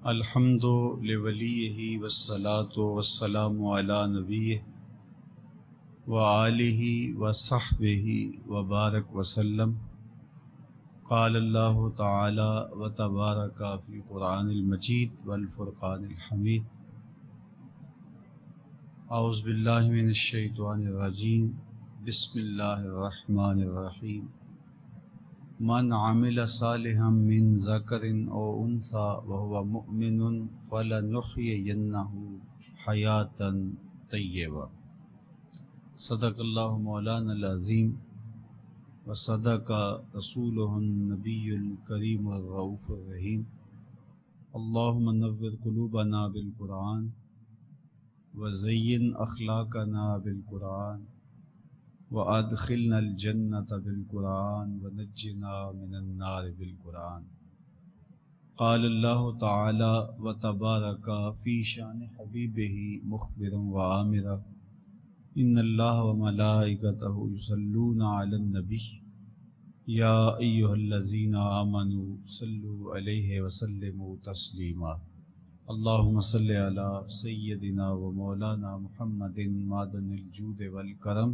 الحمد لولیہ والصلاة والسلام علی نبیہ وآلہ وصحبہ وبارک وسلم۔ قال اللہ تعالی وتبارک فی القرآن المجید والفرقان الحمید۔ اعوذ باللہ من الشیطان الرجیم، بسم اللہ الرحمن الرحیم۔ من عمل صالحا من ذکر او انثی وهو مؤمن فلنحیینہ حیاتا طیبہ۔ صدق اللہ مولانا العظیم وصدق رسولہ النبی الکریم الرؤوف الرحیم۔ اللہم نور قلوبنا بالقرآن وزین اخلاقنا بالقرآن وادخلنا الجنۃ بالقرآن ونجنا من النار بالقرآن۔ قال اللہ تعالی وتبارک فی شان حبیبہ مخبرا وآمرا، ان اللہ وملائکتہ یصلون علی النبی یا ایہا الذین آمنوا صلوا علیہ وسلموا تسلیما۔ اللہم صل علی سیدنا و مولانا محمد معدن الجود والکرم،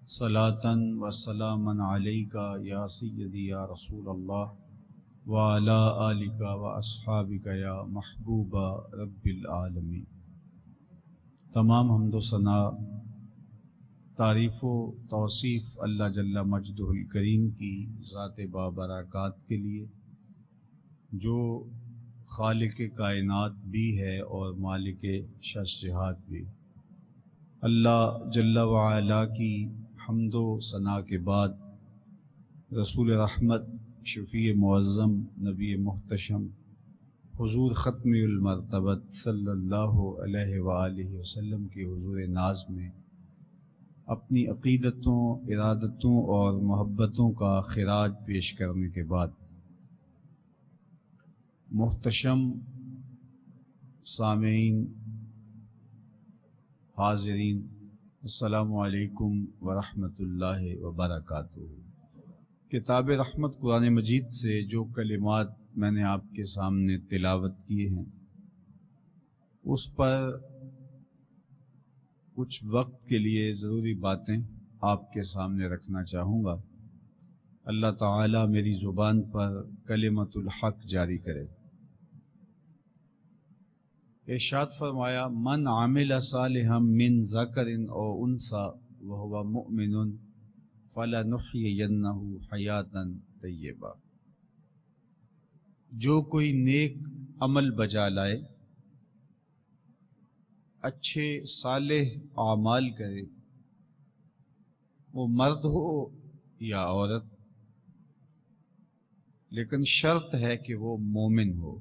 صلاۃً و سلامًا علیک یا سیدی یا رسول اللہ وعلی آلک و اصحابک یا محبوب رب العالمین۔ تمام حمد و ثنا، تعریف و توصیف اللہ جل مجدہ الکریم کی ذات بابرکات کے لیے، جو خالق کائنات بھی ہے اور مالک شش جہات بھی۔ اللہ جل وعلا کی حمد و ثنا کے بعد رسول رحمت، شفیع معظم، نبی محتشم، حضور ختم المرتبت صلی اللہ علیہ وآلہ وسلم کے حضور ناز میں اپنی عقیدتوں، ارادتوں اور محبتوں کا خراج پیش کرنے کے بعد، محتشم سامعین، حاضرین، السلام علیکم ورحمۃ اللہ وبرکاتہ۔ کتاب رحمت قرآن مجید سے جو کلمات میں نے آپ کے سامنے تلاوت کیے ہیں، اس پر کچھ وقت کے لیے ضروری باتیں آپ کے سامنے رکھنا چاہوں گا۔ اللہ تعالی میری زبان پر کلمۃ الحق جاری کرے۔ ارشاد فرمایا، من عمل صالحا من ذکر او انثی وهو مؤمن فلنحیینہ حیاتا طیبہ۔ جو کوئی نیک عمل بجا لائے، اچھے صالح اعمال کرے، وہ مرد ہو یا عورت، لیکن شرط ہے کہ وہ مومن ہو۔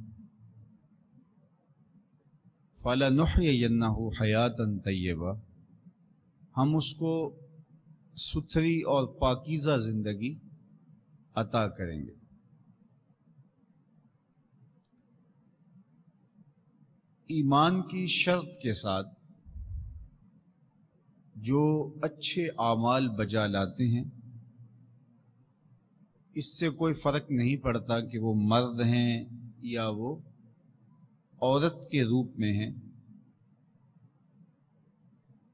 فَلَنُحْيِيَنَّهُ حَيَاةً طَيِّبَةً، ہم اس کو ستھری اور پاکیزہ زندگی عطا کریں گے۔ ایمان کی شرط کے ساتھ جو اچھے اعمال بجا لاتے ہیں، اس سے کوئی فرق نہیں پڑتا کہ وہ مرد ہیں یا وہ عورت کے روپ میں ہیں،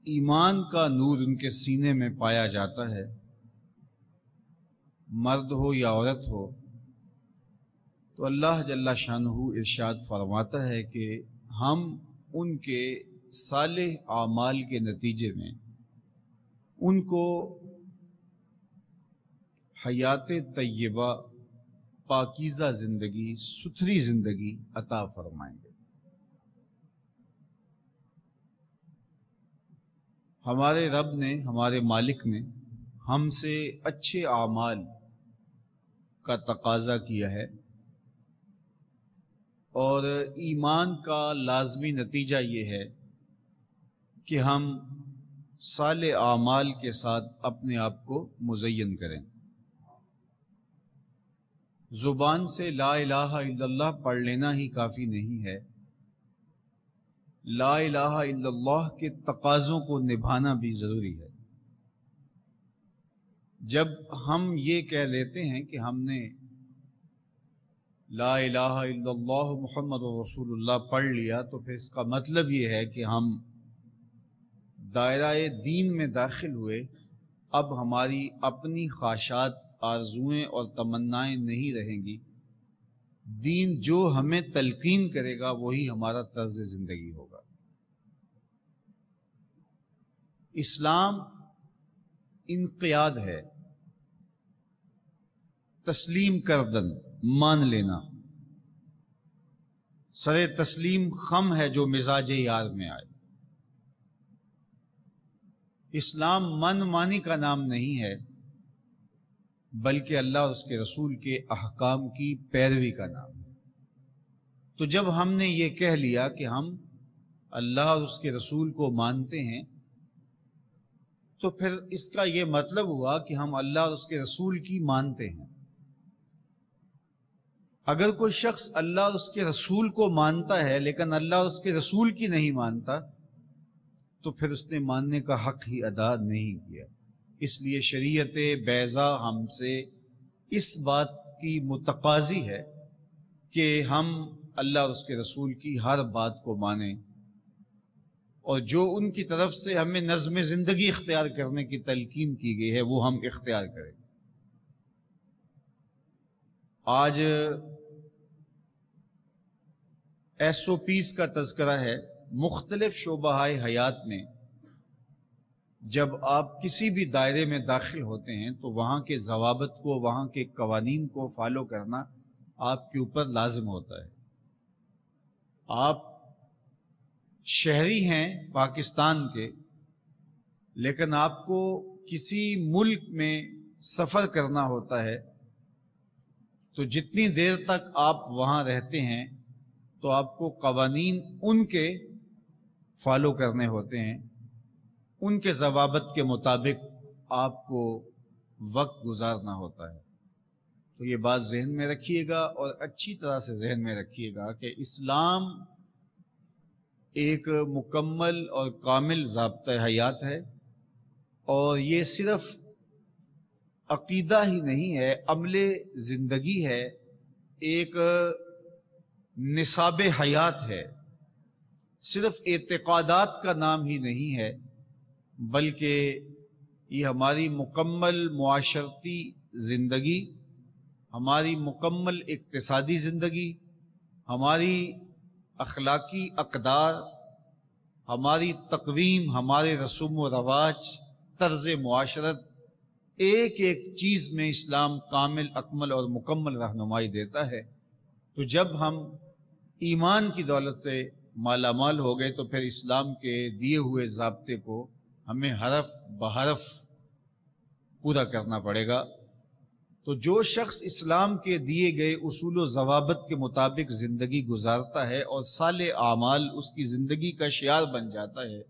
ایمان کا نور ان کے سینے میں پایا جاتا ہے، مرد ہو یا عورت ہو۔ تو اللہ جل شانہ ارشاد فرماتا ہے کہ ہم ان کے صالح اعمال کے نتیجے میں ان کو حیات طیبہ، پاکیزہ زندگی، ستھری زندگی عطا فرمائیں گے۔ ہمارے رب نے، ہمارے مالک نے ہم سے اچھے اعمال کا تقاضا کیا ہے، اور ایمان کا لازمی نتیجہ یہ ہے کہ ہم صالح اعمال کے ساتھ اپنے آپ کو مزین کریں۔ زبان سے لا الہ الا اللہ پڑھ لینا ہی کافی نہیں ہے، لا الہ الا اللہ کے تقاضوں کو نبھانا بھی ضروری ہے۔ جب ہم یہ کہہ لیتے ہیں کہ ہم نے لا الہ الا اللہ محمد رسول اللہ پڑھ لیا تو پھر اس کا مطلب یہ ہے کہ ہم دائرہ دین میں داخل ہوئے، اب ہماری اپنی خواہشات، آرزوئیں اور تمنائیں نہیں رہیں گی، دین جو ہمیں تلقین کرے گا وہی ہمارا طرز زندگی ہوگا۔ اسلام انقیاد ہے، تسلیم کردن، مان لینا۔ سر تسلیم خم ہے جو مزاج یار میں آئے۔ اسلام من مانی کا نام نہیں ہے، بلکہ اللہ اور اس کے رسول کے احکام کی پیروی کا نام ہے۔ تو جب ہم نے یہ کہہ لیا کہ ہم اللہ اور اس کے رسول کو مانتے ہیں، تو پھر اس کا یہ مطلب ہوا کہ ہم اللہ اور اس کے رسول کی مانتے ہیں۔ اگر کوئی شخص اللہ اور اس کے رسول کو مانتا ہے لیکن اللہ اور اس کے رسول کی نہیں مانتا، تو پھر اس نے ماننے کا حق ہی ادا نہیں کیا۔ اس لیے شریعت بیضاء ہم سے اس بات کی متقاضی ہے کہ ہم اللہ اور اس کے رسول کی ہر بات کو مانیں، اور جو ان کی طرف سے ہمیں نظم زندگی اختیار کرنے کی تلقین کی گئی ہے وہ ہم اختیار کریں۔ آج SOPs کا تذکرہ ہے۔ مختلف شعبہ حیات میں جب آپ کسی بھی دائرے میں داخل ہوتے ہیں تو وہاں کے ضوابط کو، وہاں کے قوانین کو فالو کرنا آپ کے اوپر لازم ہوتا ہے۔ آپ شہری ہیں پاکستان کے، لیکن آپ کو کسی ملک میں سفر کرنا ہوتا ہے، تو جتنی دیر تک آپ وہاں رہتے ہیں تو آپ کو قوانین ان کے فالو کرنے ہوتے ہیں، ان کے ضوابط کے مطابق آپ کو وقت گزارنا ہوتا ہے۔ تو یہ بات ذہن میں رکھیے گا، اور اچھی طرح سے ذہن میں رکھیے گا کہ اسلام ایک مکمل اور کامل ضابطۂ حیات ہے، اور یہ صرف عقیدہ ہی نہیں ہے، عمل زندگی ہے، ایک نصاب حیات ہے۔ صرف اعتقادات کا نام ہی نہیں ہے، بلکہ یہ ہماری مکمل معاشرتی زندگی، ہماری مکمل اقتصادی زندگی، ہماری اخلاقی اقدار، ہماری تقویم، ہمارے رسوم و رواج، طرز معاشرت، ایک ایک چیز میں اسلام کامل، اکمل اور مکمل رہنمائی دیتا ہے۔ تو جب ہم ایمان کی دولت سے مالا مال ہو گئے تو پھر اسلام کے دیے ہوئے ضابطے کو ہمیں حرف بحرف پورا کرنا پڑے گا۔ تو جو شخص اسلام کے دیے گئے اصول و ضوابط کے مطابق زندگی گزارتا ہے اور صالح اعمال اس کی زندگی کا شعار بن جاتا ہے،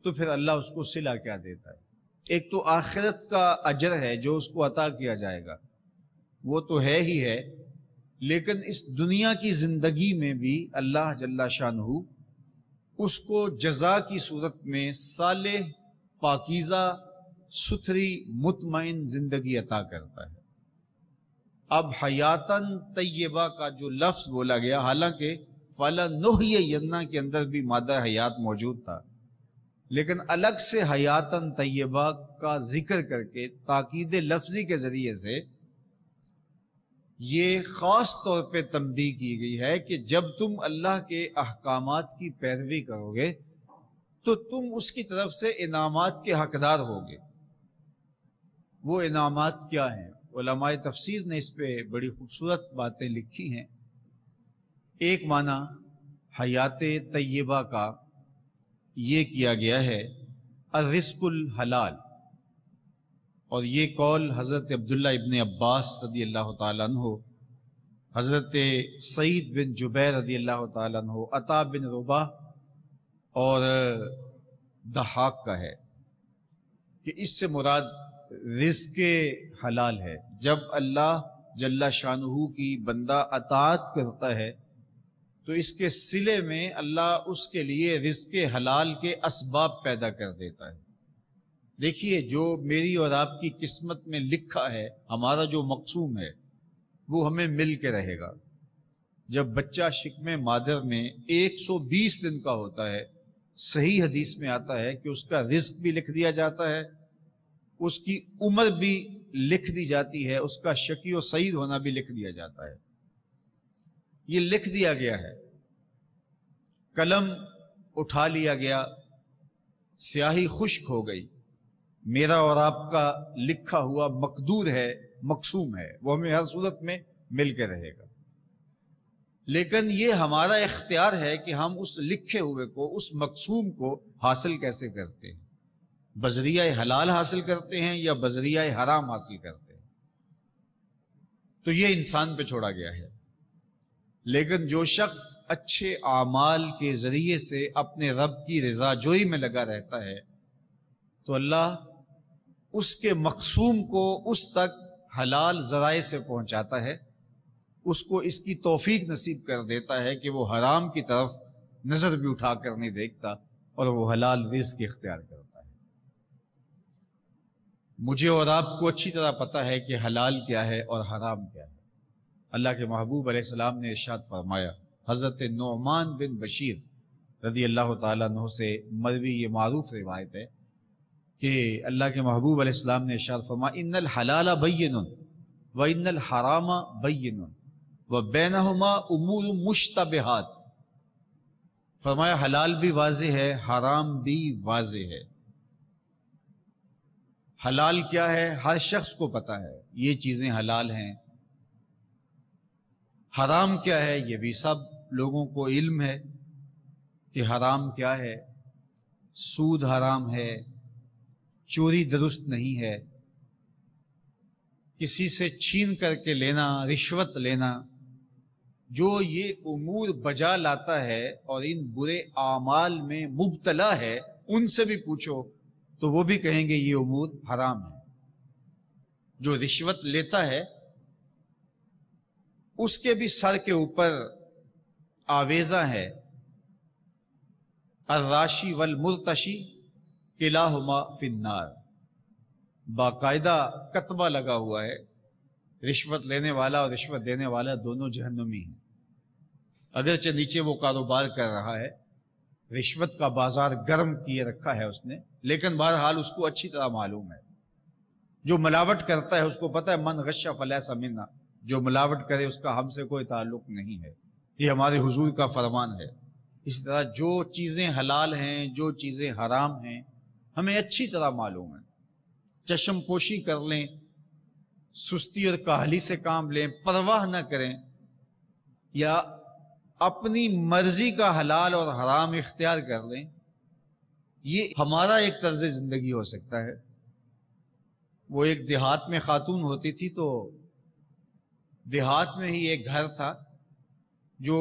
تو پھر اللہ اس کو صلہ کیا دیتا ہے؟ ایک تو آخرت کا اجر ہے جو اس کو عطا کیا جائے گا، وہ تو ہے ہی ہے، لیکن اس دنیا کی زندگی میں بھی اللہ جل شانہ اس کو جزا کی صورت میں صالح، پاکیزہ، ستھری، مطمئن زندگی عطا کرتا ہے۔ اب حیاتاً طیبہ کا جو لفظ بولا گیا، حالانکہ فَلَنُحْيِيَنَّ کے اندر بھی مادہ حیات موجود تھا، لیکن الگ سے حیاتاً طیبہ کا ذکر کر کے تاکید لفظی کے ذریعے سے یہ خاص طور پہ تنبیہ کی گئی ہے کہ جب تم اللہ کے احکامات کی پیروی کرو گے تو تم اس کی طرف سے انعامات کے حقدار ہوگے۔ وہ انعامات کیا ہیں؟ علماء تفسیر نے اس پہ بڑی خوبصورت باتیں لکھی ہیں۔ ایک معنی حیات طیبہ کا یہ کیا گیا ہے الرزق الحلال، اور یہ قول حضرت عبداللہ ابن عباس رضی اللہ تعالیٰ عنہ، حضرت سعید بن جبیر رضی اللہ تعالیٰ عنہ، عطا بن رباح اور ضحاک کا ہے کہ اس سے مراد رزق حلال ہے۔ جب اللہ جل شانہ کی بندہ اطاعت کرتا ہے تو اس کے صلے میں اللہ اس کے لیے رزق حلال کے اسباب پیدا کر دیتا ہے۔ دیکھیے، جو میری اور آپ کی قسمت میں لکھا ہے، ہمارا جو مقسوم ہے، وہ ہمیں مل کے رہے گا۔ جب بچہ شکم مادر میں 120 دن کا ہوتا ہے، صحیح حدیث میں آتا ہے کہ اس کا رزق بھی لکھ دیا جاتا ہے، اس کی عمر بھی لکھ دی جاتی ہے، اس کا شقی و سعید ہونا بھی لکھ دیا جاتا ہے۔ یہ لکھ دیا گیا ہے، قلم اٹھا لیا گیا، سیاہی خشک ہو گئی، میرا اور آپ کا لکھا ہوا مقدور ہے، مقسوم ہے، وہ ہمیں ہر صورت میں مل کے رہے گا۔ لیکن یہ ہمارا اختیار ہے کہ ہم اس لکھے ہوئے کو، اس مقسوم کو حاصل کیسے کرتے ہیں، بذریعہ حلال حاصل کرتے ہیں یا بذریعہ حرام حاصل کرتے ہیں، تو یہ انسان پہ چھوڑا گیا ہے۔ لیکن جو شخص اچھے اعمال کے ذریعے سے اپنے رب کی رضا جوئی میں لگا رہتا ہے تو اللہ اس کے مقسوم کو اس تک حلال ذرائع سے پہنچاتا ہے، اس کو اس کی توفیق نصیب کر دیتا ہے کہ وہ حرام کی طرف نظر بھی اٹھا کر نہیں دیکھتا اور وہ حلال رزق اختیار کرتا ہے۔ مجھے اور آپ کو اچھی طرح پتہ ہے کہ حلال کیا ہے اور حرام کیا ہے۔ اللہ کے محبوب علیہ السلام نے ارشاد فرمایا، حضرت نعمان بن بشیر رضی اللہ تعالیٰ عنہ سے مروی یہ معروف روایت ہے کہ اللہ کے محبوب علیہ السلام نے ارشاد فرمایا، ان الحلال بین وان الحرام بین وبینہما امور مشتبہات، فرمایا حلال بھی واضح ہے، حرام بھی واضح ہے۔ حلال کیا ہے ہر شخص کو پتہ ہے، یہ چیزیں حلال ہیں۔ حرام کیا ہے یہ بھی سب لوگوں کو علم ہے کہ حرام کیا ہے۔ سود حرام ہے، چوری درست نہیں ہے، کسی سے چھین کر کے لینا، رشوت لینا، جو یہ امور بجا لاتا ہے اور ان برے اعمال میں مبتلا ہے، ان سے بھی پوچھو تو وہ بھی کہیں گے یہ امور حرام ہے۔ جو رشوت لیتا ہے اس کے بھی سر کے اوپر آویزہ ہے، الراشی والمرتشی کلاہما فی النار، باقاعدہ کتبہ لگا ہوا ہے، رشوت لینے والا اور رشوت دینے والا دونوں جہنمی ہیں۔ اگرچہ نیچے وہ کاروبار کر رہا ہے، رشوت کا بازار گرم کیے رکھا ہے اس نے، لیکن بہرحال اس کو اچھی طرح معلوم ہے، جو ملاوٹ کرتا ہے اس کو پتہ ہے من غش فلیس منا، جو ملاوٹ کرے اس کا ہم سے کوئی تعلق نہیں ہے، یہ ہمارے حضور کا فرمان ہے۔ اسی طرح جو چیزیں حلال ہیں، جو چیزیں حرام ہیں، ہمیں اچھی طرح معلوم ہے۔ چشم پوشی کر لیں، سستی اور کاہلی سے کام لیں، پرواہ نہ کریں، یا اپنی مرضی کا حلال اور حرام اختیار کر لیں، یہ ہمارا ایک طرز زندگی ہو سکتا ہے۔ وہ ایک دیہات میں خاتون ہوتی تھی، تو دیہات میں ہی ایک گھر تھا جو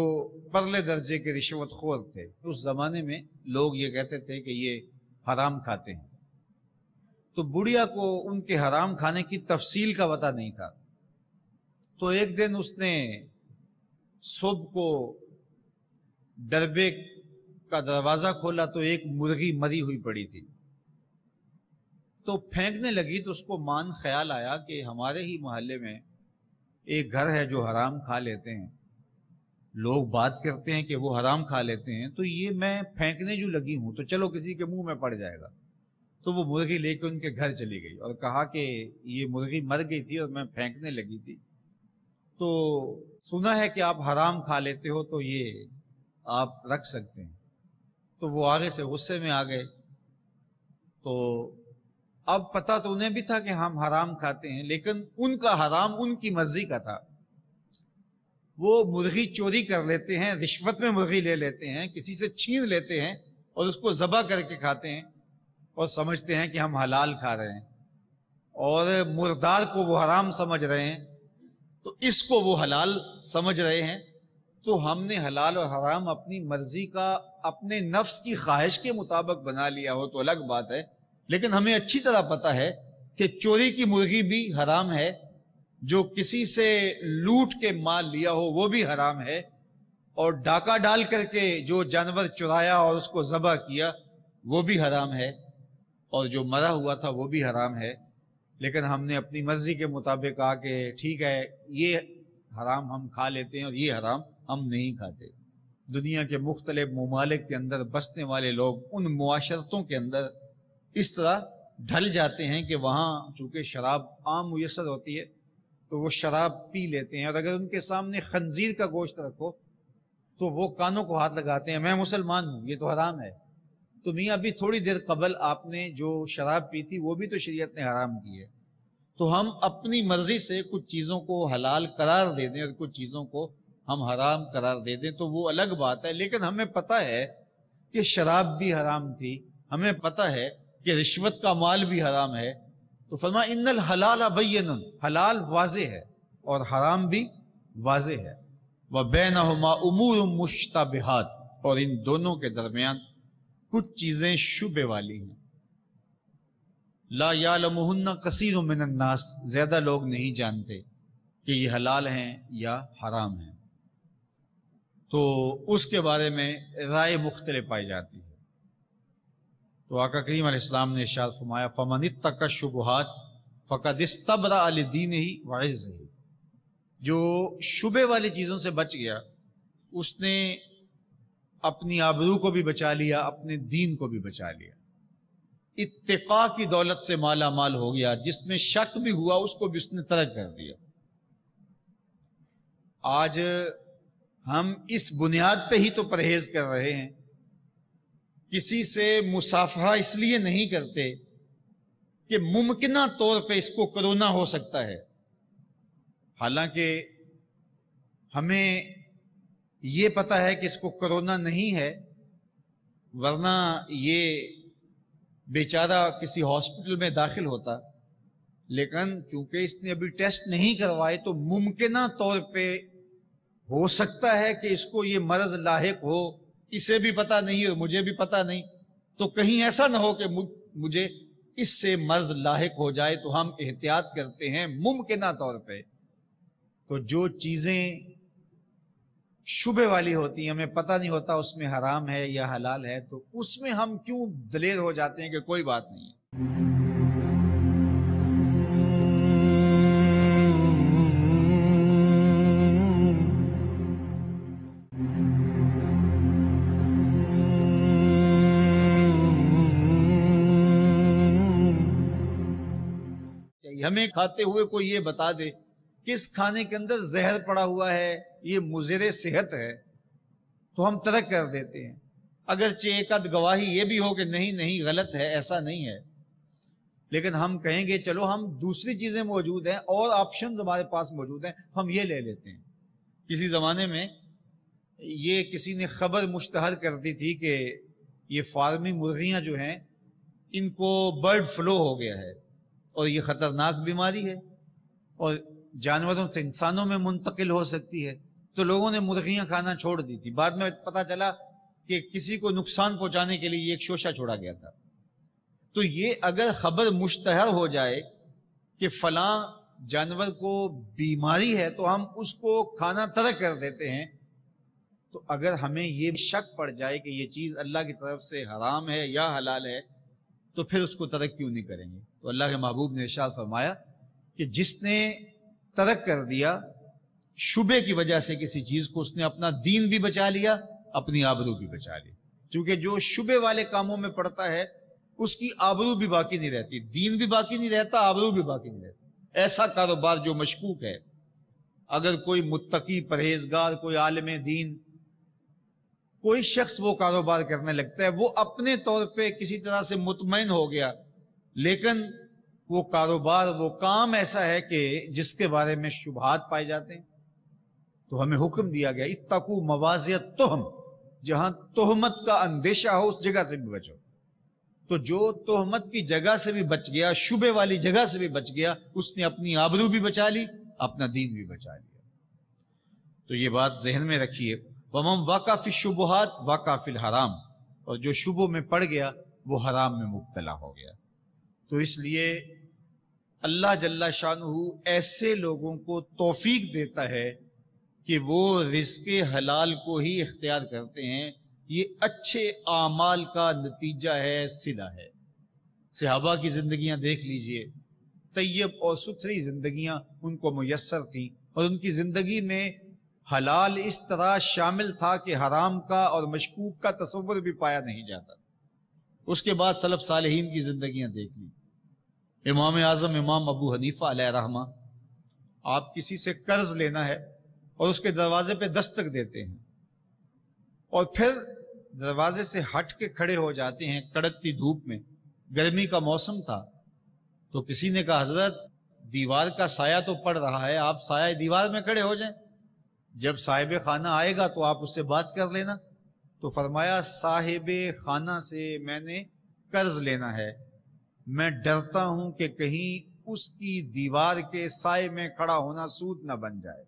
پرلے درجے کے رشوت خور تھے۔ اس زمانے میں لوگ یہ کہتے تھے کہ یہ حرام کھاتے ہیں، تو بڑھیا کو ان کے حرام کھانے کی تفصیل کا پتہ نہیں تھا۔ تو ایک دن اس نے صبح کو ڈربے کا دروازہ کھولا تو ایک مرغی مری ہوئی پڑی تھی، تو پھینکنے لگی، تو اس کو مان خیال آیا کہ ہمارے ہی محلے میں ایک گھر ہے جو حرام کھا لیتے ہیں، لوگ بات کرتے ہیں کہ وہ حرام کھا لیتے ہیں، تو یہ میں پھینکنے جو لگی ہوں تو چلو کسی کے منہ میں پڑ جائے گا۔ تو وہ مرغی لے کے ان کے گھر چلی گئی اور کہا کہ یہ مرغی مر گئی تھی اور میں پھینکنے لگی تھی، تو سنا ہے کہ آپ حرام کھا لیتے ہو، تو یہ آپ رکھ سکتے ہیں۔ تو وہ آگے سے غصے میں آ گئے، تو اب پتہ تو انہیں بھی تھا کہ ہم حرام کھاتے ہیں، لیکن ان کا حرام ان کی مرضی کا تھا۔ وہ مرغی چوری کر لیتے ہیں، رشوت میں مرغی لے لیتے ہیں، کسی سے چھین لیتے ہیں اور اس کو ذبح کر کے کھاتے ہیں اور سمجھتے ہیں کہ ہم حلال کھا رہے ہیں، اور مردار کو وہ حرام سمجھ رہے ہیں، تو اس کو وہ حلال سمجھ رہے ہیں۔ تو ہم نے حلال اور حرام اپنی مرضی کا، اپنے نفس کی خواہش کے مطابق بنا لیا ہو تو الگ بات ہے، لیکن ہمیں اچھی طرح پتہ ہے کہ چوری کی مرغی بھی حرام ہے، جو کسی سے لوٹ کے مال لیا ہو وہ بھی حرام ہے، اور ڈاکہ ڈال کر کے جو جانور چرایا اور اس کو ذبح کیا وہ بھی حرام ہے، اور جو مرا ہوا تھا وہ بھی حرام ہے۔ لیکن ہم نے اپنی مرضی کے مطابق کہا کہ ٹھیک ہے، یہ حرام ہم کھا لیتے ہیں اور یہ حرام ہم نہیں کھاتے۔ دنیا کے مختلف ممالک کے اندر بسنے والے لوگ ان معاشرتوں کے اندر اس طرح ڈھل جاتے ہیں کہ وہاں چونکہ شراب عام میسر ہوتی ہے تو وہ شراب پی لیتے ہیں، اور اگر ان کے سامنے خنزیر کا گوشت رکھو تو وہ کانوں کو ہاتھ لگاتے ہیں، میں مسلمان ہوں، یہ تو حرام ہے۔ تو میاں ابھی تھوڑی دیر قبل آپ نے جو شراب پی تھی وہ بھی تو شریعت نے حرام کی ہے۔ تو ہم اپنی مرضی سے کچھ چیزوں کو حلال قرار دے دیں اور کچھ چیزوں کو ہم حرام قرار دے دیں تو وہ الگ بات ہے، لیکن ہمیں پتہ ہے کہ شراب بھی حرام تھی، ہمیں پتہ ہے کہ رشوت کا مال بھی حرام ہے، تو فرمایا ان الحلال بین، حلال واضح ہے اور حرام بھی واضح ہے، وبینہما امور مشتبہات، اور ان دونوں کے درمیان کچھ چیزیں شبہ والی ہیں، لا یعلمہن کثیر من الناس، زیادہ لوگ نہیں جانتے کہ یہ حلال ہیں یا حرام ہیں، تو اس کے بارے میں رائے مختلف پائی جاتی ہے۔ تو آقا کریم علیہ السلام نے ارشاد فرمایا فمن اتقی الشبہات فقد استبرأ لدینہ وعرضہ، جو شبہ والی چیزوں سے بچ گیا اس نے اپنی آبرو کو بھی بچا لیا، اپنے دین کو بھی بچا لیا۔ اتقاء کی دولت سے مالا مال ہو گیا، جس میں شک بھی ہوا اس کو بھی اس نے ترک کر دیا۔ آج ہم اس بنیاد پہ ہی تو پرہیز کر رہے ہیں، کسی سے مصافحہ اس لیے نہیں کرتے کہ ممکنہ طور پہ اس کو کرونا ہو سکتا ہے، حالانکہ ہمیں یہ پتہ ہے کہ اس کو کرونا نہیں ہے، ورنہ یہ بیچارہ کسی ہاسپٹل میں داخل ہوتا، لیکن چونکہ اس نے ابھی ٹیسٹ نہیں کروائے تو ممکنہ طور پہ ہو سکتا ہے کہ اس کو یہ مرض لاحق ہو، اسے بھی پتہ نہیں اور مجھے بھی پتہ نہیں، تو کہیں ایسا نہ ہو کہ مجھے اس سے مرض لاحق ہو جائے، تو ہم احتیاط کرتے ہیں ممکنہ طور پہ۔ تو جو چیزیں شبہ والی ہوتی ہیں، ہمیں پتہ نہیں ہوتا اس میں حرام ہے یا حلال ہے، تو اس میں ہم کیوں دلیر ہو جاتے ہیں کہ کوئی بات نہیں ہے۔ ہمیں کھاتے ہوئے کوئی یہ بتا دے کہ اس کھانے کے اندر زہر پڑا ہوا ہے، یہ مضر صحت ہے، تو ہم ترک کر دیتے ہیں، اگرچہ ایک آدھ گواہی یہ بھی ہو کہ نہیں غلط ہے، ایسا نہیں ہے، لیکن ہم کہیں گے چلو ہم دوسری چیزیں موجود ہیں اور آپشنز ہمارے پاس موجود ہیں، ہم یہ لے لیتے ہیں۔ کسی زمانے میں یہ کسی نے خبر مشتہر کر دی تھی کہ یہ فارمی مرغیاں جو ہیں ان کو برڈ فلو ہو گیا ہے اور یہ خطرناک بیماری ہے اور جانوروں سے انسانوں میں منتقل ہو سکتی ہے، تو لوگوں نے مرغیاں کھانا چھوڑ دی تھی۔ بعد میں پتہ چلا کہ کسی کو نقصان پہنچانے کے لیے یہ ایک شوشہ چھوڑا گیا تھا۔ تو یہ اگر خبر مشتہر ہو جائے کہ فلاں جانور کو بیماری ہے تو ہم اس کو کھانا ترک کر دیتے ہیں، تو اگر ہمیں یہ شک پڑ جائے کہ یہ چیز اللہ کی طرف سے حرام ہے یا حلال ہے تو پھر اس کو ترک کیوں نہیں کریں گے؟ تو اللہ کے محبوب نے ارشاد فرمایا کہ جس نے ترک کر دیا شبے کی وجہ سے کسی چیز کو، اس نے اپنا دین بھی بچا لیا، اپنی آبرو بھی بچا لی، کیونکہ جو شبے والے کاموں میں پڑتا ہے اس کی آبرو بھی باقی نہیں رہتی، دین بھی باقی نہیں رہتا، آبرو بھی باقی نہیں رہتی۔ ایسا کاروبار جو مشکوک ہے، اگر کوئی متقی پرہیزگار، کوئی عالم دین، کوئی شخص وہ کاروبار کرنے لگتا ہے، وہ اپنے طور پہ کسی طرح سے مطمئن ہو گیا، لیکن وہ کاروبار، وہ کام ایسا ہے کہ جس کے بارے میں شبہات پائے جاتے ہیں، تو ہمیں حکم دیا گیا اتقوا مواضع التہم، جہاں تہمت کا اندیشہ ہو اس جگہ سے بھی بچو۔ تو جو تہمت کی جگہ سے بھی بچ گیا، شبے والی جگہ سے بھی بچ گیا، اس نے اپنی آبرو بھی بچا لی، اپنا دین بھی بچا لیا۔ تو یہ بات ذہن میں رکھیے، وَمَنْ وَقَعَ فِي الشُّبُهَاتِ وَقَعَ فِي الْحَرَامِ، اور جو شبوں میں پڑ گیا وہ حرام میں مبتلا ہو گیا۔ تو اس لیے اللہ جل شانہ ایسے لوگوں کو توفیق دیتا ہے کہ وہ رزق حلال کو ہی اختیار کرتے ہیں، یہ اچھے اعمال کا نتیجہ ہے، صلہ ہے۔ صحابہ کی زندگیاں دیکھ لیجئے، طیب اور ستھری زندگیاں ان کو میسر تھیں، اور ان کی زندگی میں حلال اس طرح شامل تھا کہ حرام کا اور مشکوک کا تصور بھی پایا نہیں جاتا۔ اس کے بعد سلف صالحین کی زندگیاں دیکھ لی۔ امام اعظم امام ابو حنیفہ علیہ رحمہ، آپ کسی سے قرض لینا ہے اور اس کے دروازے پہ دستک دیتے ہیں اور پھر دروازے سے ہٹ کے کھڑے ہو جاتے ہیں کڑکتی دھوپ میں، گرمی کا موسم تھا، تو کسی نے کہا حضرت دیوار کا سایہ تو پڑ رہا ہے، آپ سایہ دیوار میں کھڑے ہو جائیں، جب صاحب خانہ آئے گا تو آپ اس سے بات کر لینا۔ تو فرمایا صاحب خانہ سے میں نے قرض لینا ہے، میں ڈرتا ہوں کہ کہیں اس کی دیوار کے سائے میں کھڑا ہونا سود نہ بن جائے،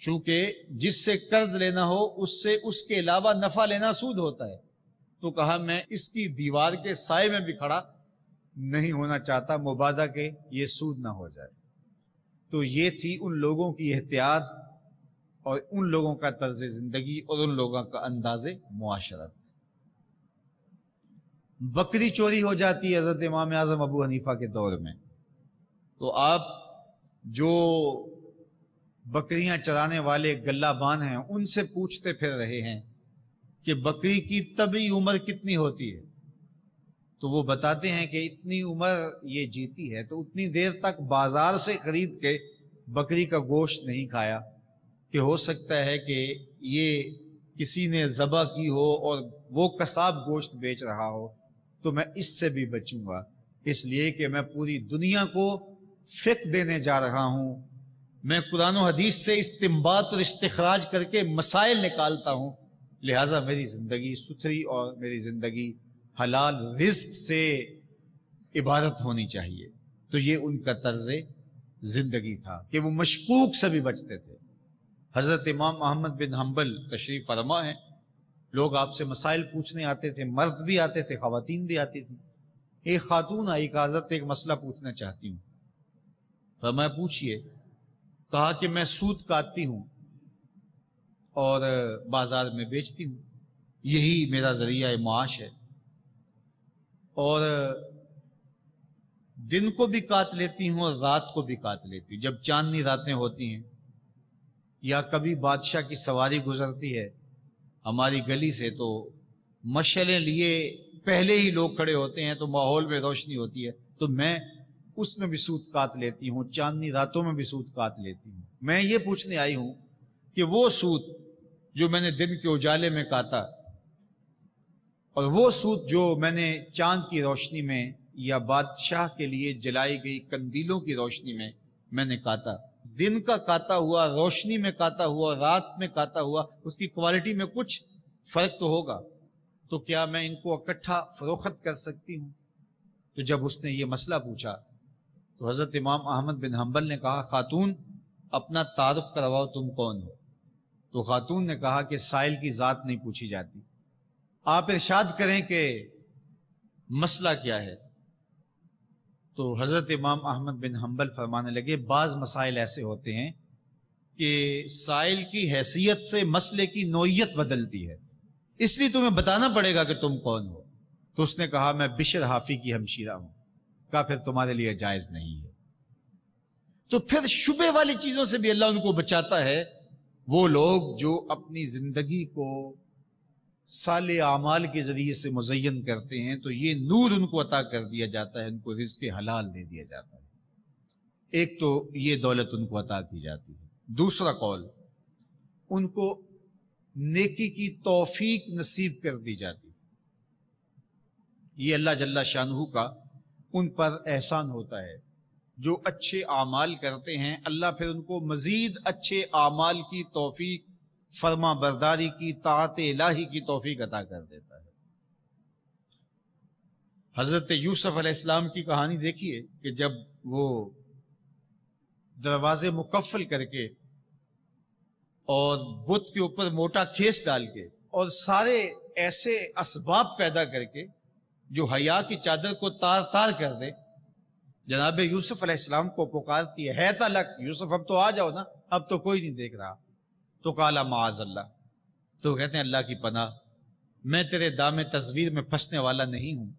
چونکہ جس سے قرض لینا ہو اس سے اس کے علاوہ نفع لینا سود ہوتا ہے۔ تو کہا میں اس کی دیوار کے سائے میں بھی کھڑا نہیں ہونا چاہتا، مبادہ کہ یہ سود نہ ہو جائے۔ تو یہ تھی ان لوگوں کی احتیاط اور ان لوگوں کا طرز زندگی اور ان لوگوں کا انداز معاشرت۔ بکری چوری ہو جاتی ہے حضرت امام اعظم ابو حنیفہ کے دور میں، تو آپ جو بکریاں چرانے والے گلہ بان ہیں ان سے پوچھتے پھر رہے ہیں کہ بکری کی طبعی عمر کتنی ہوتی ہے، تو وہ بتاتے ہیں کہ اتنی عمر یہ جیتی ہے، تو اتنی دیر تک بازار سے خرید کے بکری کا گوشت نہیں کھایا کہ ہو سکتا ہے کہ یہ کسی نے ذبح کی ہو اور وہ قصاب گوشت بیچ رہا ہو، تو میں اس سے بھی بچوں گا، اس لیے کہ میں پوری دنیا کو فقہ دینے جا رہا ہوں، میں قرآن و حدیث سے استنباط اور استخراج کر کے مسائل نکالتا ہوں، لہٰذا میری زندگی ستھری اور میری زندگی حلال رزق سے عبارت ہونی چاہیے۔ تو یہ ان کا طرز زندگی تھا کہ وہ مشکوک سے بھی بچتے تھے۔ حضرت امام احمد بن حنبل تشریف فرما ہیں، لوگ آپ سے مسائل پوچھنے آتے تھے، مرد بھی آتے تھے، خواتین بھی آتی تھی۔ ایک خاتون آئی کہ حضرت ایک مسئلہ پوچھنا چاہتی ہوں۔ فرمایا پوچھئے۔ کہا کہ میں سود کاٹتی ہوں اور بازار میں بیچتی ہوں، یہی میرا ذریعہ معاش ہے، اور دن کو بھی کاٹ لیتی ہوں اور رات کو بھی کاٹ لیتی ہوں، جب چاندنی راتیں ہوتی ہیں یا کبھی بادشاہ کی سواری گزرتی ہے ہماری گلی سے، تو مشعلیں لیے پہلے ہی لوگ کھڑے ہوتے ہیں تو ماحول میں روشنی ہوتی ہے، تو میں اس میں بھی سود کاٹ لیتی ہوں، چاندنی راتوں میں بھی سود کاٹ لیتی ہوں۔ میں یہ پوچھنے آئی ہوں کہ وہ سود جو میں نے دن کے اجالے میں کاٹا اور وہ سود جو میں نے چاند کی روشنی میں یا بادشاہ کے لیے جلائی گئی قندیلوں کی روشنی میں نے کاٹا، دن کا کاٹا ہوا، روشنی میں کاٹا ہوا، رات میں کاٹا ہوا، اس کی کوالٹی میں کچھ فرق تو ہوگا، تو کیا میں ان کو اکٹھا فروخت کر سکتی ہوں؟ تو جب اس نے یہ مسئلہ پوچھا تو حضرت امام احمد بن حنبل نے کہا خاتون اپنا تعارف کرواؤ، تم کون ہو؟ تو خاتون نے کہا کہ سائل کی ذات نہیں پوچھی جاتی، آپ ارشاد کریں کہ مسئلہ کیا ہے؟ تو حضرت امام احمد بن حنبل فرمانے لگے بعض مسائل ایسے ہوتے ہیں کہ سائل کی حیثیت سے مسئلے کی نوعیت بدلتی ہے، اس لیے تمہیں بتانا پڑے گا کہ تم کون ہو۔ تو اس نے کہا میں بشر حافی کی ہمشیرہ ہوں۔ کہا پھر تمہارے لیے جائز نہیں ہے۔ تو پھر شبہ والی چیزوں سے بھی اللہ ان کو بچاتا ہے۔ وہ لوگ جو اپنی زندگی کو صالح اعمال کے ذریعے سے مزین کرتے ہیں تو یہ نور ان کو عطا کر دیا جاتا ہے، ان کو رزق حلال دے دیا جاتا ہے۔ ایک تو یہ دولت ان کو عطا کی جاتی ہے، دوسرا قول ان کو نیکی کی توفیق نصیب کر دی جاتی ہے۔ یہ اللہ جل شانہ کا ان پر احسان ہوتا ہے، جو اچھے اعمال کرتے ہیں اللہ پھر ان کو مزید اچھے اعمال کی توفیق، فرما برداری کی، طاعت الہی کی توفیق عطا کر دیتا ہے۔ حضرت یوسف علیہ السلام کی کہانی دیکھیے کہ جب وہ دروازے مکفل کر کے اور بت کے اوپر موٹا کھیس ڈال کے اور سارے ایسے اسباب پیدا کر کے جو حیا کی چادر کو تار تار کر دے، جناب یوسف علیہ السلام کو پکارتی ہے تلک یوسف اب تو آ جاؤ نا، اب تو کوئی نہیں دیکھ رہا۔ تو قال معاذ اللہ، تو کہتے ہیں اللہ کی پناہ، میں تیرے دام تصویر میں پھنسنے والا نہیں ہوں،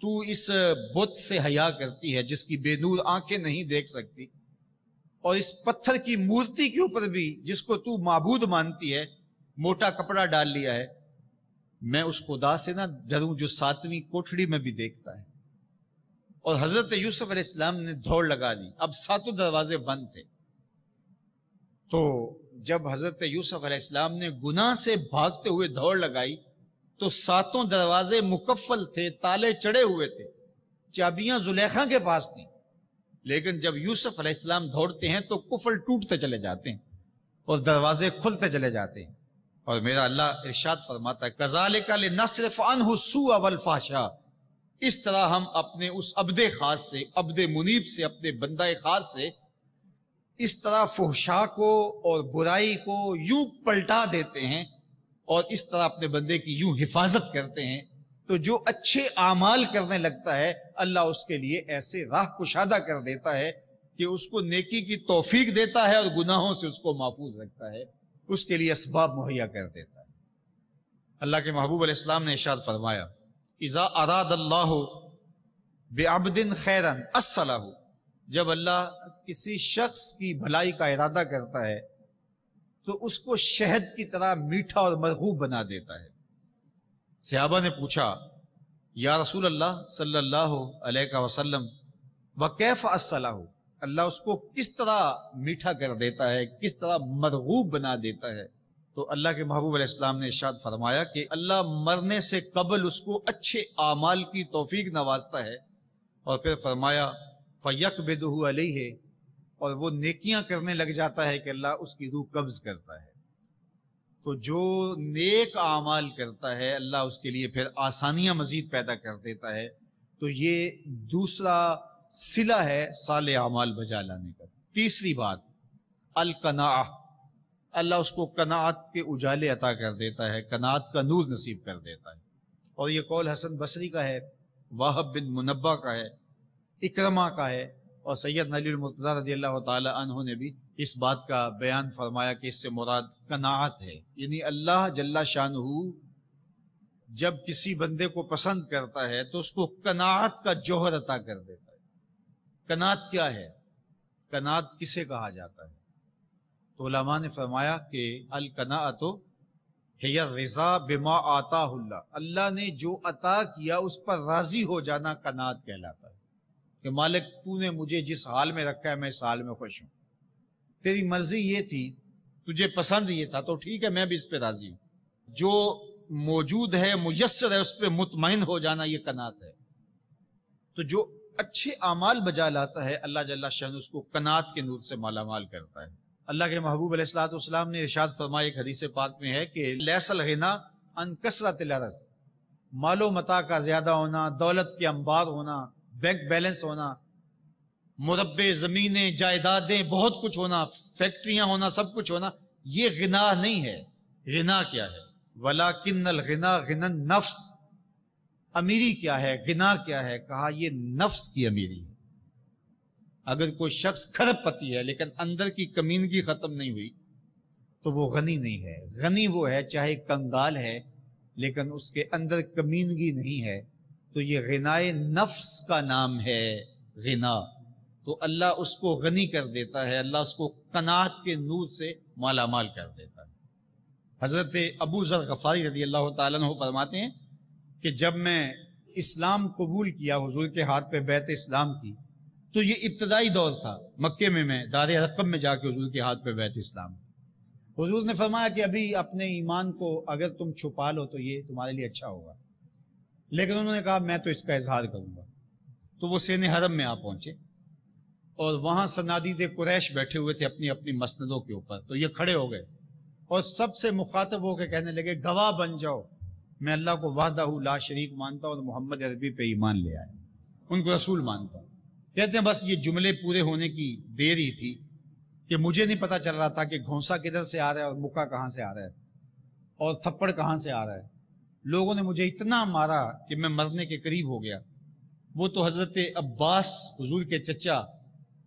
تو اس بت سے حیا کرتی ہے جس کی بے نور آنکھیں نہیں دیکھ سکتی، اور اس پتھر کی مورتی کے اوپر بھی جس کو تو معبود مانتی ہے موٹا کپڑا ڈال لیا ہے، میں اس خدا سے نہ ڈروں جو 7ویں کوٹھڑی میں بھی دیکھتا ہے۔ اور حضرت یوسف علیہ السلام نے دوڑ لگا دی، اب 7 دروازے بند تھے۔ تو جب حضرت یوسف علیہ السلام نے گناہ سے بھاگتے ہوئے دوڑ لگائی تو 7 دروازے مقفل تھے، تالے چڑھے ہوئے تھے، چابیاں زلیخا کے پاس تھیں، لیکن جب یوسف علیہ السلام دوڑتے ہیں تو قفل ٹوٹتے چلے جاتے ہیں اور دروازے کھلتے چلے جاتے ہیں۔ اور میرا اللہ ارشاد فرماتا ہے کذالک لنصرف عنہ السوء والفحشاء، اس طرح ہم اپنے اس عبد خاص سے، عبد منیب سے، اپنے بندہ خاص سے اس طرح فحشاء کو اور برائی کو یوں پلٹا دیتے ہیں اور اس طرح اپنے بندے کی یوں حفاظت کرتے ہیں، تو جو اچھے اعمال کرنے لگتا ہے اللہ اس کے لیے ایسے راہ کشادہ کر دیتا ہے کہ اس کو نیکی کی توفیق دیتا ہے اور گناہوں سے اس کو محفوظ رکھتا ہے، اس کے لیے اسباب مہیا کر دیتا ہے۔ اللہ کے محبوب علیہ السلام نے ارشاد فرمایا اذا اراد اللہ بعبد خیرا اصلہ، جب اللہ کسی شخص کی بھلائی کا ارادہ کرتا ہے تو اس کو شہد کی طرح میٹھا اور مرغوب بنا دیتا ہے۔ صحابہ نے پوچھا یا رسول اللہ صلی اللہ علیہ وسلم وکیف اصلہ، اللہ اس کو کس طرح میٹھا کر دیتا ہے، کس طرح مرغوب بنا دیتا ہے؟ تو اللہ کے محبوب علیہ السلام نے ارشاد فرمایا کہ اللہ مرنے سے قبل اس کو اچھے اعمال کی توفیق نوازتا ہے، اور پھر فرمایا فَيَقْبِضُهُ عَلَيْهِ، اور وہ نیکیاں کرنے لگ جاتا ہے کہ اللہ اس کی روح قبض کرتا ہے۔ تو جو نیک اعمال کرتا ہے اللہ اس کے لیے پھر آسانیاں مزید پیدا کر دیتا ہے۔ تو یہ دوسرا صلہ ہے صالح اعمال بجا لانے کا۔ تیسری بات القناعہ، اللہ اس کو قناعت کے اجالے عطا کر دیتا ہے، قناعت کا نور نصیب کر دیتا ہے۔ اور یہ قول حسن بصری کا ہے، واہب بن منبہ کا ہے، اکرمہ کا ہے، اور سید علی المرتضیٰ رضی اللہ تعالی عنہ نے بھی اس بات کا بیان فرمایا کہ اس سے مراد قناعت ہے، یعنی اللہ جل شانہ جب کسی بندے کو پسند کرتا ہے تو اس کو قناعت کا جوہر عطا کر دیتا ہے۔ قناعت کیا ہے؟ قناعت کسے کہا جاتا ہے؟ تو علماء نے فرمایا کہ القناعت ہی الرضا بما آتاہ اللہ، اللہ نے جو عطا کیا اس پر راضی ہو جانا قناعت کہلاتا ہے، کہ مالک تو نے مجھے جس حال میں رکھا ہے میں اس حال میں خوش ہوں، تیری مرضی یہ تھی، تجھے پسند یہ تھا، تو ٹھیک ہے میں بھی اس پہ راضی ہوں، جو موجود ہے میسر ہے اس پہ مطمئن ہو جانا یہ قناعت ہے۔ تو جو اچھے اعمال بجا لاتا ہے اللہ جل شانہ اس کو قناعت کے نور سے مالا مال کرتا ہے۔ اللہ کے محبوب علیہ الصلوۃ والسلام نے ارشاد فرمایا ایک حدیث پاک میں ہے کہ لیس الغنی عن کثرۃ العرض، مال و متاع کا زیادہ ہونا، دولت کے انبار ہونا، بینک بیلنس ہونا، مربع زمینیں جائیدادیں بہت کچھ ہونا، فیکٹریاں ہونا، سب کچھ ہونا، یہ غنا نہیں ہے۔ غنا کیا ہے؟ وَلَكِنَّ الْغِنَى غِنَى النَّفْسِ، امیری کیا ہے، غنا کیا ہے؟ کہا یہ نفس کی امیری ہے۔ اگر کوئی شخص کھرب پتی ہے لیکن اندر کی کمینگی ختم نہیں ہوئی تو وہ غنی نہیں ہے۔ غنی وہ ہے چاہے کنگال ہے لیکن اس کے اندر کمینگی نہیں ہے، تو یہ غنائے نفس کا نام ہے غنا۔ تو اللہ اس کو غنی کر دیتا ہے، اللہ اس کو قناعت کے نور سے مالا مال کر دیتا ہے۔ حضرت ابو ذر غفاری رضی اللہ تعالیٰ عنہ فرماتے ہیں کہ جب میں اسلام قبول کیا، حضور کے ہاتھ پہ بیعت اسلام کی، تو یہ ابتدائی دور تھا، مکے میں دار ارقم میں جا کے حضور کے ہاتھ پہ بیعت اسلام کی۔ حضور نے فرمایا کہ ابھی اپنے ایمان کو اگر تم چھپا لو تو یہ تمہارے لیے اچھا ہوگا، لیکن انہوں نے کہا میں تو اس کا اظہار کروں گا۔ تو وہ سین حرم میں آ پہنچے اور وہاں صنادید قریش بیٹھے ہوئے تھے اپنی اپنی مسندوں کے اوپر، تو یہ کھڑے ہو گئے اور سب سے مخاطب ہو کے کہنے لگے گواہ بن جاؤ میں اللہ کو وحدہ لا شریک مانتا ہوں اور محمد عربی پہ ایمان لے آیا، ان کو رسول مانتا ہوں۔ کہتے ہیں بس یہ جملے پورے ہونے کی دیر ہی تھی کہ مجھے نہیں پتا چل رہا تھا کہ گھونسا کدھر سے آ رہا ہے اور مکہ کہاں سے آ رہا ہے اور تھپڑ کہاں سے آ رہا ہے۔ لوگوں نے مجھے اتنا مارا کہ میں مرنے کے قریب ہو گیا۔ وہ تو حضرت عباس حضور کے چچا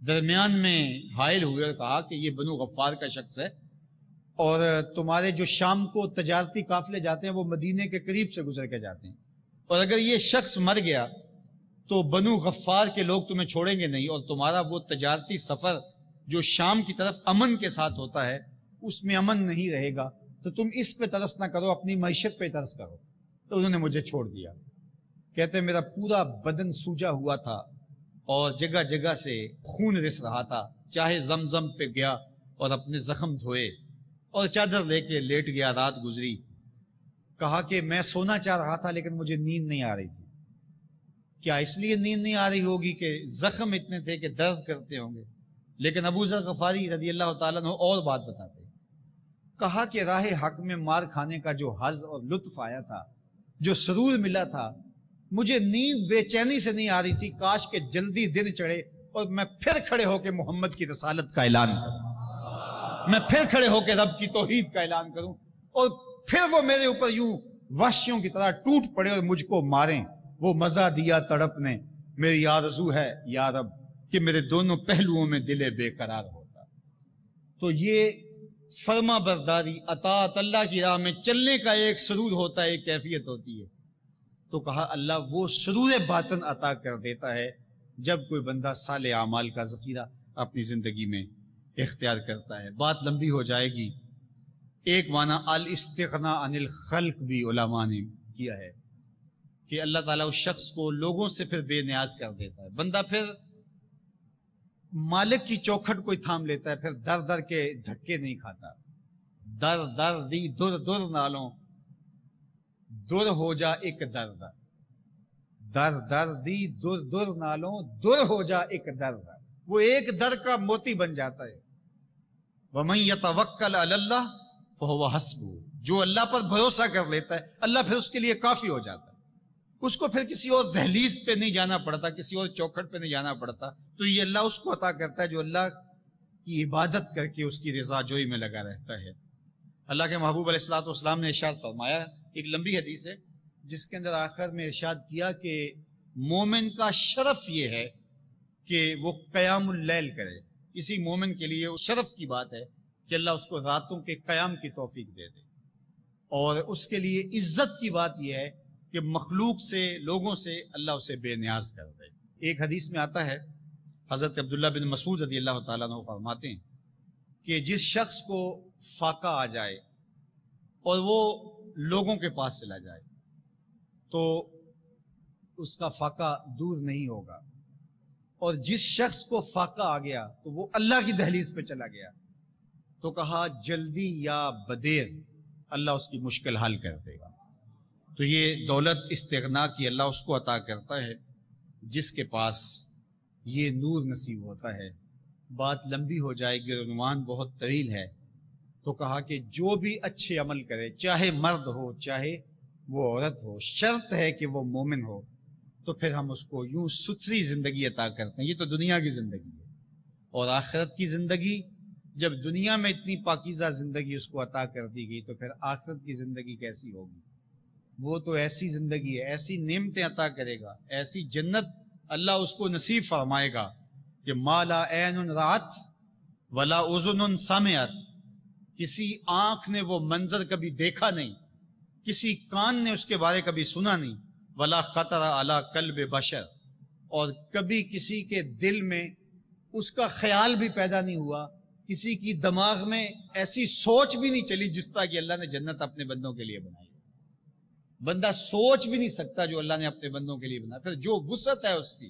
درمیان میں حائل ہوئے اور کہا کہ یہ بنو غفار کا شخص ہے اور تمہارے جو شام کو تجارتی قافلے جاتے ہیں وہ مدینے کے قریب سے گزر کے جاتے ہیں، اور اگر یہ شخص مر گیا تو بنو غفار کے لوگ تمہیں چھوڑیں گے نہیں اور تمہارا وہ تجارتی سفر جو شام کی طرف امن کے ساتھ ہوتا ہے اس میں امن نہیں رہے گا، تو تم اس پہ ترس نہ کرو، اپنی معیشت پہ ترس کرو۔ تو انہوں نے مجھے چھوڑ دیا۔ کہتے میرا پورا بدن سوجا ہوا تھا اور جگہ جگہ سے خون رس رہا تھا، چاہے زمزم پہ گیا اور اپنے زخم دھوئے اور چادر لے کے لیٹ گیا، رات گزری۔ کہا کہ میں سونا چاہ رہا تھا لیکن مجھے نیند نہیں آ رہی تھی۔ کیا اس لیے نیند نہیں آ رہی ہوگی کہ زخم اتنے تھے کہ درد کرتے ہوں گے؟ لیکن ابو ذر غفاری رضی اللہ تعالیٰ عنہ اور بات بتاتے ہیں۔ کہا کہ راہ حق میں مار کھانے کا جو حظ اور لطف آیا تھا، جو سرور ملا تھا، مجھے نیند بے چینی سے نہیں آ رہی تھی، کاش کہ جلدی دن چڑھے اور میں پھر کھڑے ہو کے محمد کی رسالت کا اعلان کروں، میں پھر کھڑے ہو کے رب کی توحید کا اعلان کروں، اور پھر وہ میرے اوپر یوں وحشیوں کی طرح ٹوٹ پڑے اور مجھ کو ماریں۔ وہ مزہ دیا تڑپ نے، میری آرزو ہے یا رب کہ میرے دونوں پہلوؤں میں دل بے قرار ہوتا۔ تو یہ فرما برداری، اطاعت، اللہ کی راہ میں چلنے کا ایک سرور ہوتا ہے، ایک کیفیت ہوتی ہے۔ تو کہا اللہ وہ سرور باطن عطا کر دیتا ہے جب کوئی بندہ صالح اعمال کا ذخیرہ اپنی زندگی میں اختیار کرتا ہے۔ بات لمبی ہو جائے گی۔ ایک معنی الاستغناء عن الخلق بھی علماء نے کیا ہے کہ اللہ تعالیٰ اس شخص کو لوگوں سے پھر بے نیاز کر دیتا ہے، بندہ پھر مالک کی چوکھٹ کوئی تھام لیتا ہے، پھر در در کے دھکے نہیں کھاتا۔ در در دی در در نالوں در ہو جا ایک در در، در در دی در در نالوں در ہو جا ایک در در، وہ ایک در کا موتی بن جاتا ہے۔ وَمَن يَتَوَكَّلْ عَلَى اللَّهِ فَهُوَ حَسْبُهُ، جو اللہ پر بھروسہ کر لیتا ہے اللہ پھر اس کے لیے کافی ہو جاتا ہے، اس کو پھر کسی اور دہلیز پہ نہیں جانا پڑتا، کسی اور چوکھٹ پہ نہیں جانا پڑتا۔ تو یہ اللہ اس کو عطا کرتا ہے جو اللہ کی عبادت کر کے اس کی رضا جوئی میں لگا رہتا ہے۔ اللہ کے محبوب علیہ الصلوۃ والسلام نے ارشاد فرمایا، ایک لمبی حدیث ہے جس کے اندر آخر میں ارشاد کیا کہ مومن کا شرف یہ ہے کہ وہ قیام اللیل کرے۔ کسی مومن کے لیے شرف کی بات ہے کہ اللہ اس کو راتوں کے قیام کی توفیق دے دے، اور اس کے لیے عزت کی بات یہ ہے کہ مخلوق سے، لوگوں سے اللہ اسے بے نیاز کر دے۔ ایک حدیث میں آتا ہے، حضرت عبداللہ بن مسعود رضی اللہ تعالیٰ عنہ فرماتے ہیں کہ جس شخص کو فاقہ آ جائے اور وہ لوگوں کے پاس چلا جائے تو اس کا فاقہ دور نہیں ہوگا، اور جس شخص کو فاقہ آ گیا تو وہ اللہ کی دہلیز پہ چلا گیا تو کہا جلدی یا بدیر اللہ اس کی مشکل حل کر دے گا۔ تو یہ دولت استغنا کی اللہ اس کو عطا کرتا ہے جس کے پاس یہ نور نصیب ہوتا ہے۔ بات لمبی ہو جائے گی، عنوان بہت طویل ہے، تو کہا کہ جو بھی اچھے عمل کرے، چاہے مرد ہو چاہے وہ عورت ہو، شرط ہے کہ وہ مومن ہو، تو پھر ہم اس کو یوں ستھری زندگی عطا کرتے ہیں۔ یہ تو دنیا کی زندگی ہے، اور آخرت کی زندگی، جب دنیا میں اتنی پاکیزہ زندگی اس کو عطا کر دی گئی تو پھر آخرت کی زندگی کیسی ہوگی؟ وہ تو ایسی زندگی ہے، ایسی نعمتیں عطا کرے گا، ایسی جنت اللہ اس کو نصیب فرمائے گا کہ ما لا عین رأت ولا اذن سمعت، کسی آنکھ نے وہ منظر کبھی دیکھا نہیں، کسی کان نے اس کے بارے کبھی سنا نہیں، ولا خطر علی قلب بشر، اور کبھی کسی کے دل میں اس کا خیال بھی پیدا نہیں ہوا، کسی کی دماغ میں ایسی سوچ بھی نہیں چلی جس طرح کہ اللہ نے جنت اپنے بندوں کے لیے بنائی۔ بندہ سوچ بھی نہیں سکتا جو اللہ نے اپنے بندوں کے لیے بنایا۔ پھر جو وسعت ہے اس کی،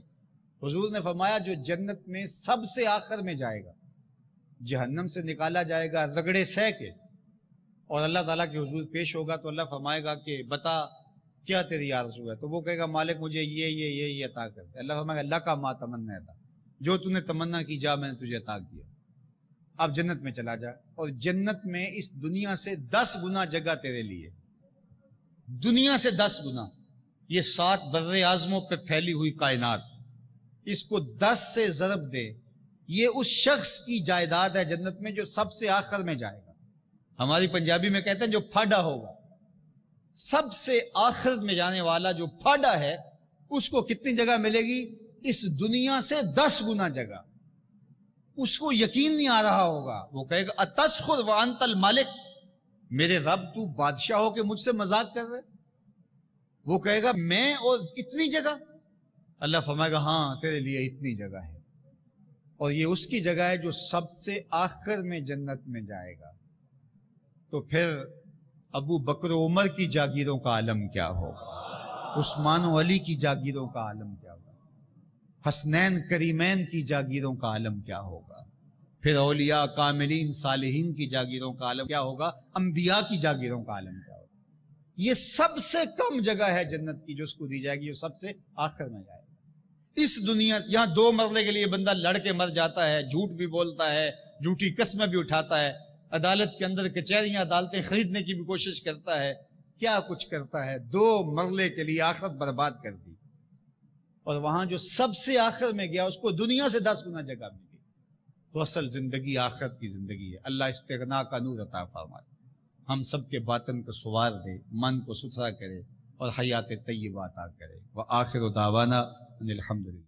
حضور نے فرمایا جو جنت میں سب سے آخر میں جائے گا، جہنم سے نکالا جائے گا رگڑے سہ کے، اور اللہ تعالیٰ کے حضور پیش ہوگا تو اللہ فرمائے گا کہ بتا کیا تیری آرزو ہے، تو وہ کہے گا مالک مجھے یہ عطا کر دے۔ اللہ فرمائے گا اللہ کا ما تمنا تھا، جو تو نے تمنا کی جا میں نے تجھے عطا کیا، اب جنت میں چلا جا۔ اور جنت میں اس دنیا سے 10 گنا جگہ تیرے لیے، دنیا سے 10 گنا، یہ 7 بر اعظموں پہ پھیلی ہوئی کائنات، اس کو 10 سے ضرب دے، یہ اس شخص کی جائیداد ہے جنت میں جو سب سے آخر میں جائے گا۔ ہماری پنجابی میں کہتے ہیں جو پھاڑا ہوگا، سب سے آخر میں جانے والا جو پھاڑا ہے اس کو کتنی جگہ ملے گی؟ اس دنیا سے 10 گنا جگہ۔ اس کو یقین نہیں آ رہا ہوگا، وہ کہے گا اتسخر وانت الملک، میرے رب تو بادشاہ ہو کے مجھ سے مذاق کر رہے؟ وہ کہے گا میں اور اتنی جگہ؟ اللہ فرمائے گا ہاں تیرے لیے اتنی جگہ ہے، اور یہ اس کی جگہ ہے جو سب سے آخر میں جنت میں جائے گا، تو پھر ابو بکر و عمر کی جاگیروں کا عالم کیا ہوگا، عثمان و علی کی جاگیروں کا عالم کیا ہوگا، حسنین کریمین کی جاگیروں کا عالم کیا ہوگا، پھر اولیاء کاملین صالحین کی جاگیروں کا عالم کیا ہوگا، انبیاء کی جاگیروں کا عالم کیا ہوگا۔ یہ سب سے کم جگہ ہے جنت کی جو اس کو دی جائے گی، جو سب سے آخر میں جائے گا۔ اس دنیا یہاں 2 مرلے کے لیے بندہ لڑ کے مر جاتا ہے، جھوٹ بھی بولتا ہے، جھوٹی قسمیں بھی اٹھاتا ہے، عدالت کے اندر کچہریاں عدالتیں خریدنے کی بھی کوشش کرتا ہے، کیا کچھ کرتا ہے، 2 مرلے کے لیے آخرت برباد کر دی، اور وہاں جو سب سے آخر میں گیا اس کو دنیا سے 10 گنا جگہ ملی۔ تو اصل زندگی آخرت کی زندگی ہے۔ اللہ استغنا کا نور عطا فرمائے، ہم سب کے باطن کو سنوار دے، من کو ستھرا کرے اور حیات طیبہ عطا کرے۔ وآخر دعوانا ان الحمدللہ۔